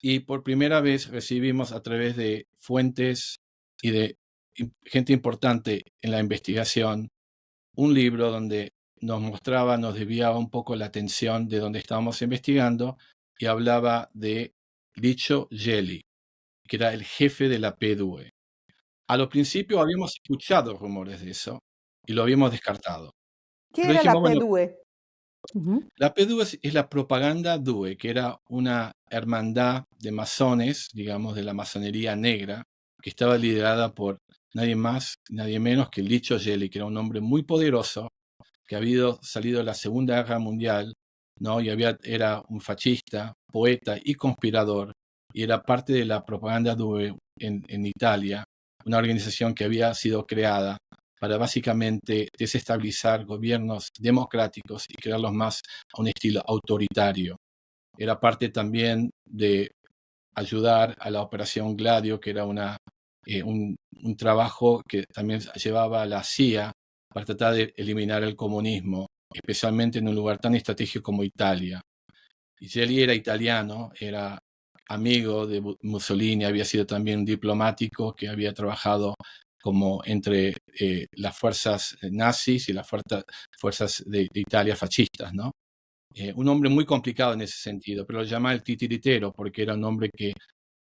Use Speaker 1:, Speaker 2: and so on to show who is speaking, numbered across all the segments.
Speaker 1: y por primera vez recibimos a través de fuentes y de gente importante en la investigación un libro donde nos mostraba, nos desviaba un poco la atención de donde estábamos investigando y hablaba de Licio Gelli, que era el jefe de la PDUE. A lo principio habíamos escuchado rumores de eso y lo habíamos descartado.
Speaker 2: ¿Qué
Speaker 1: Pero
Speaker 2: era
Speaker 1: dijimos,
Speaker 2: la
Speaker 1: bueno,
Speaker 2: PDUE?
Speaker 1: la PDUE es la propaganda DUE, que era una hermandad de masones, digamos, de la masonería negra, que estaba liderada por nadie más, nadie menos que Licio Gelli, que era un hombre muy poderoso, que había salido de la Segunda Guerra Mundial, ¿no? Y era un fascista, poeta y conspirador, y era parte de la propaganda DUE en Italia, una organización que había sido creada para básicamente desestabilizar gobiernos democráticos y crearlos más a un estilo autoritario. Era parte también de ayudar a la Operación Gladio, que era un trabajo que también llevaba a la CIA para tratar de eliminar el comunismo, especialmente en un lugar tan estratégico como Italia. Y Gelli era italiano, era amigo de Mussolini, había sido también un diplomático que había trabajado como entre las fuerzas nazis y las fuerzas de Italia fascistas, ¿no? Un hombre muy complicado en ese sentido, pero lo llamaba el titiritero porque era un hombre que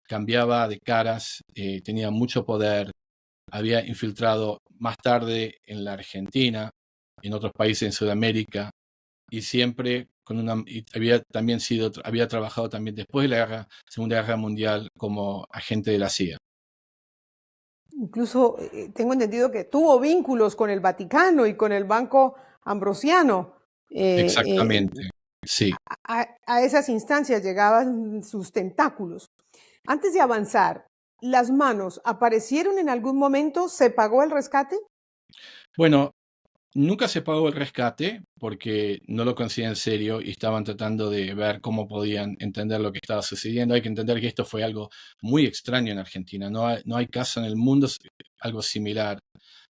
Speaker 1: cambiaba de caras, tenía mucho poder, había infiltrado más tarde en la Argentina, en otros países en Sudamérica, y siempre había trabajado también después de la Segunda Guerra Mundial como agente de la CIA.
Speaker 2: Incluso tengo entendido que tuvo vínculos con el Vaticano y con el Banco Ambrosiano.
Speaker 1: Exactamente, sí.
Speaker 2: A esas instancias llegaban sus tentáculos. Antes de avanzar, ¿las manos aparecieron en algún momento? ¿Se pagó el rescate?
Speaker 1: Bueno, nunca se pagó el rescate porque no lo consideran serio y estaban tratando de ver cómo podían entender lo que estaba sucediendo. Hay que entender que esto fue algo muy extraño en Argentina. No hay caso en el mundo algo similar.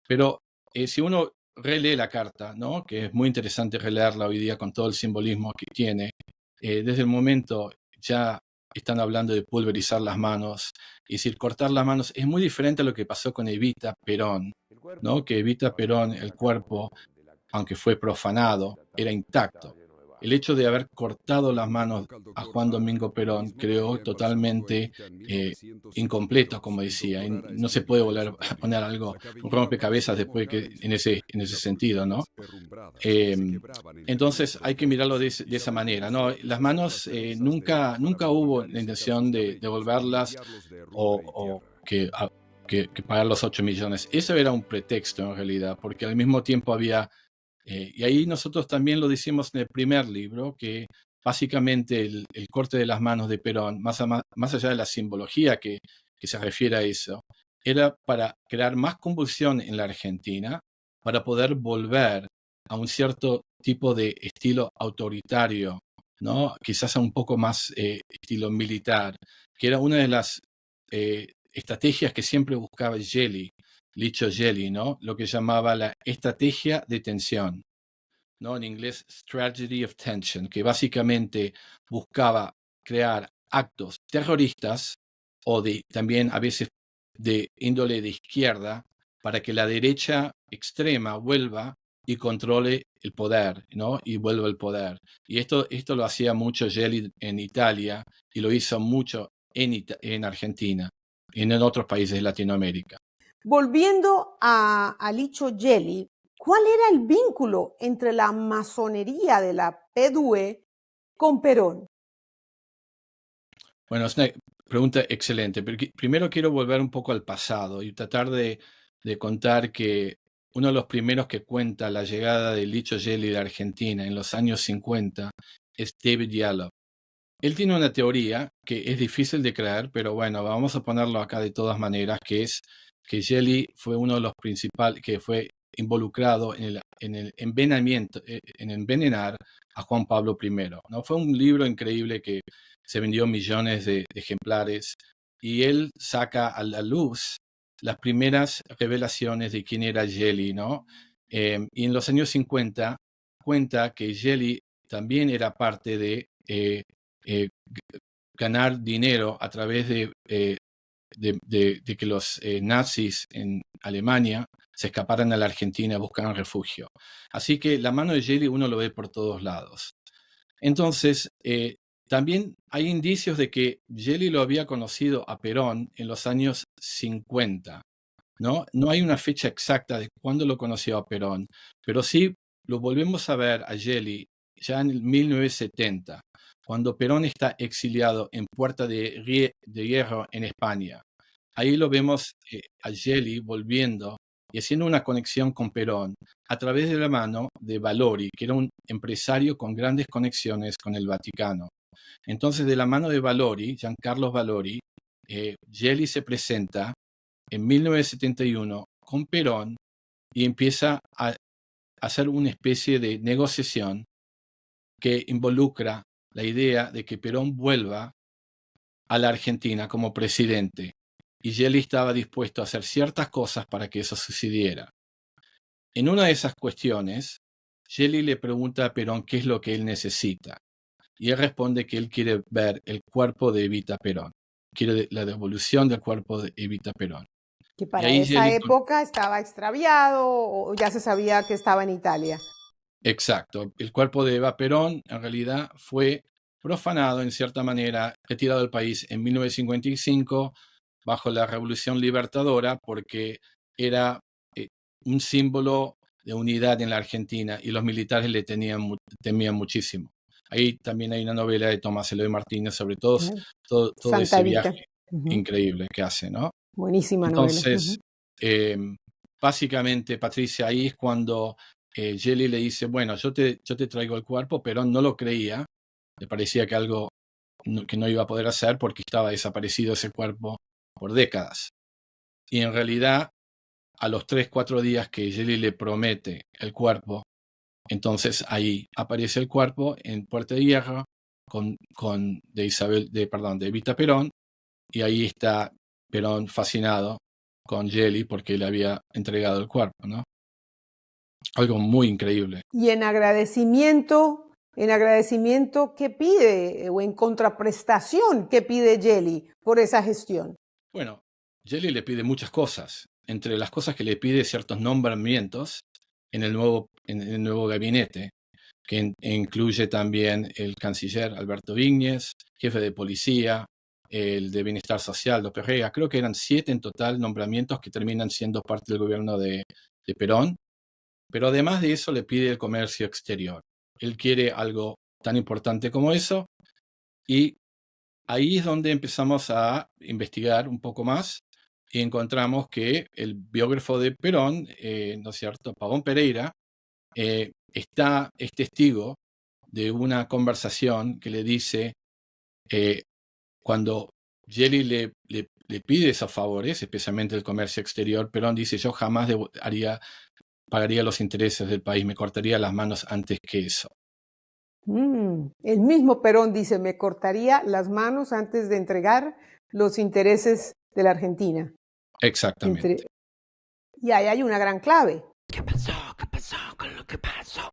Speaker 1: Pero si uno relee la carta, ¿no? Que es muy interesante releerla hoy día con todo el simbolismo que tiene, desde el momento ya están hablando de pulverizar las manos, y decir, cortar las manos es muy diferente a lo que pasó con Evita Perón, ¿no? Que Evita Perón, el cuerpo, aunque fue profanado, era intacto. El hecho de haber cortado las manos a Juan Domingo Perón creó totalmente incompleto, como decía, y no se puede volver a poner algo, un rompecabezas después que en ese sentido, ¿no? Eh, entonces hay que mirarlo de esa manera, ¿no? Las manos nunca hubo la intención de devolverlas o que pagar los 8 millones. Eso era un pretexto en realidad, porque al mismo tiempo había y ahí nosotros también lo decimos en el primer libro, que básicamente el corte de las manos de Perón, más allá de la simbología que se refiere a eso, era para crear más convulsión en la Argentina, para poder volver a un cierto tipo de estilo autoritario, ¿no? Quizás a un poco más estilo militar, que era una de las estrategias que siempre buscaba Gelli, Licio Gelli, ¿no? Lo que llamaba la estrategia de tensión, ¿no? En inglés, strategy of tension, que básicamente buscaba crear actos terroristas o también a veces de índole de izquierda para que la derecha extrema vuelva y controle el poder, ¿no? Y vuelva el poder. Y esto lo hacía mucho Gelli en Italia y lo hizo mucho en Argentina y en otros países de Latinoamérica.
Speaker 2: Volviendo a Licio Gelli, ¿cuál era el vínculo entre la masonería de la PDUE con Perón?
Speaker 1: Bueno, es una pregunta excelente. Pero primero quiero volver un poco al pasado y tratar de contar que uno de los primeros que cuenta la llegada de Licio Gelli de Argentina en los años 50 es David Yalop. Él tiene una teoría que es difícil de creer, pero bueno, vamos a ponerlo acá de todas maneras, que es que Gelli fue uno de los principales, que fue involucrado en el envenenamiento, en envenenar a Juan Pablo I, ¿no? Fue un libro increíble que se vendió millones de ejemplares y él saca a la luz las primeras revelaciones de quién era Gelli, ¿no? Y en los años 50 cuenta que Gelli también era parte de ganar dinero a través de que los nazis en Alemania se escaparan a la Argentina y buscaran refugio. Así que la mano de Gelli uno lo ve por todos lados. Entonces, también hay indicios de que Gelli lo había conocido a Perón en los años 50, ¿no? No hay una fecha exacta de cuándo lo conoció a Perón, pero sí lo volvemos a ver a Gelli ya en el 1970, cuando Perón está exiliado en Puerta de Hierro en España. Ahí lo vemos a Gelli volviendo y haciendo una conexión con Perón a través de la mano de Valori, que era un empresario con grandes conexiones con el Vaticano. Entonces, de la mano de Valori, Giancarlo Valori, Gelli se presenta en 1971 con Perón y empieza a hacer una especie de negociación que involucra la idea de que Perón vuelva a la Argentina como presidente. Y Gelli estaba dispuesto a hacer ciertas cosas para que eso sucediera. En una de esas cuestiones, Gelli le pregunta a Perón qué es lo que él necesita. Y él responde que él quiere ver el cuerpo de Evita Perón. Quiere la devolución del cuerpo de Evita Perón.
Speaker 2: Que
Speaker 1: Y
Speaker 2: para
Speaker 1: ahí
Speaker 2: esa
Speaker 1: Gelli...
Speaker 2: época estaba extraviado o ya se sabía que estaba en Italia.
Speaker 1: Exacto. El cuerpo de Eva Perón en realidad fue profanado en cierta manera, retirado del país en 1955 bajo la Revolución Libertadora porque era un símbolo de unidad en la Argentina y los militares le temían muchísimo. Ahí también hay una novela de Tomás Eloy Martínez sobre todo
Speaker 2: Santa
Speaker 1: ese
Speaker 2: Evita.
Speaker 1: viaje increíble que hace, ¿no?
Speaker 2: Buenísima novela.
Speaker 1: Entonces, básicamente, Patricia, ahí es cuando Gelli le dice, bueno, yo te traigo el cuerpo, pero no lo creía, le parecía que algo que no iba a poder hacer porque estaba desaparecido ese cuerpo por décadas. Y en realidad, a los 3-4 días que Gelli le promete el cuerpo, entonces ahí aparece el cuerpo en Puerta de Hierro de Evita Perón, y ahí está Perón fascinado con Gelli porque le había entregado el cuerpo, ¿no? Algo muy increíble.
Speaker 2: Y en agradecimiento, ¿qué pide? O en contraprestación, ¿qué pide Gelli por esa gestión?
Speaker 1: Bueno, Gelli le pide muchas cosas. Entre las cosas que le pide, ciertos nombramientos en el nuevo gabinete, que incluye también el canciller Alberto Viñes, jefe de policía, el de Bienestar Social, López Rega. Creo que eran 7 en total nombramientos que terminan siendo parte del gobierno de Perón. Pero además de eso le pide el comercio exterior. Él quiere algo tan importante como eso, y ahí es donde empezamos a investigar un poco más y encontramos que el biógrafo de Perón, ¿no es cierto?, Pavón Pereira, es testigo de una conversación que le dice, cuando Gelli le pide esos favores, especialmente el comercio exterior, Perón dice, yo jamás pagaría los intereses del país, me cortaría las manos antes que eso.
Speaker 2: El mismo Perón dice, me cortaría las manos antes de entregar los intereses de la Argentina.
Speaker 1: Exactamente.
Speaker 2: Y ahí hay una gran clave.
Speaker 3: ¿Qué pasó?